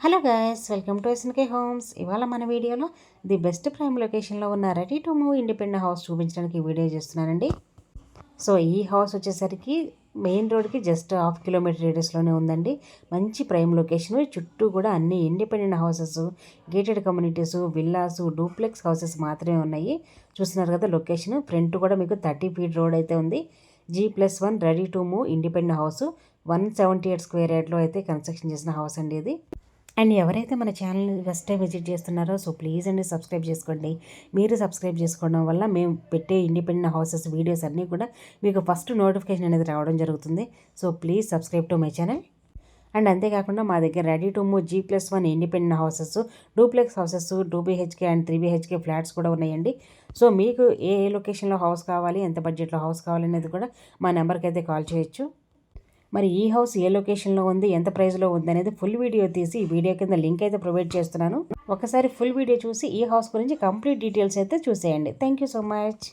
Hello guys, welcome to SNK homes. ఇవాళ మన వీడియోలో ది బెస్ట్ ప్రైమ్ లొకేషన్లో ఉన్న ready to move independent house చూపించడానికి వీడియో చేస్తున్నానండి. సో ఈ హౌస్ వచ్చేసరికి మెయిన్ రోడ్కి జస్ట్ 1/2 కిలోమీటర్ రేడియస్లోనే ఉందండి. మంచి ప్రైమ్ లొకేషన్. చుట్టూ కూడా అన్ని independent houses, gated communities, villas, duplex houses మాత్రమే ఉన్నాయి. చూస్తున్నారు కదా లొకేషన్. ఫ్రంట్ కూడా మీకు 30 ఫీట్ రోడ్ అయితే ఉంది. G+1 ready to move independent house 178 square యార్డ్లో అయితే కన్స్ట్రక్షన్ చేసిన హౌస్ అండి ఇది. అండ్ ఎవరైతే మన ఛానల్ని ఫస్ట్ టైం విజిట్ చేస్తున్నారో సో ప్లీజ్ అండి సబ్స్క్రైబ్ చేసుకోండి. మీరు సబ్స్క్రైబ్ చేసుకోవడం వల్ల మేము పెట్టే ఇండిపెండెంట్ హౌసెస్ వీడియోస్ అన్నీ కూడా మీకు ఫస్ట్ నోటిఫికేషన్ అనేది రావడం జరుగుతుంది. So please subscribe to my channel. And అంతేకాకుండా మా దగ్గర ready to move G+1 independent houses, duplex houses, 2 BHK and 3 BHK flats కూడా ఉన్నాయండి. సో మీకు ఏ లొకేషన్లో హౌస్ కావాలి, ఎంత బడ్జెట్లో హౌస్ కావాలి అనేది కూడా మా నెంబర్కి అయితే కాల్ చేయొచ్చు. మరి ఈ హౌస్ ఏ లొకేషన్లో ఉంది, ఎంత ప్రైస్లో ఉంది అనేది ఫుల్ వీడియో తీసి ఈ వీడియో కింద లింక్ అయితే ప్రొవైడ్ చేస్తున్నాను. ఒకసారి ఫుల్ వీడియో చూసి ఈ హౌస్ గురించి కంప్లీట్ డీటెయిల్స్ అయితే చూసేయండి. Thank you so much.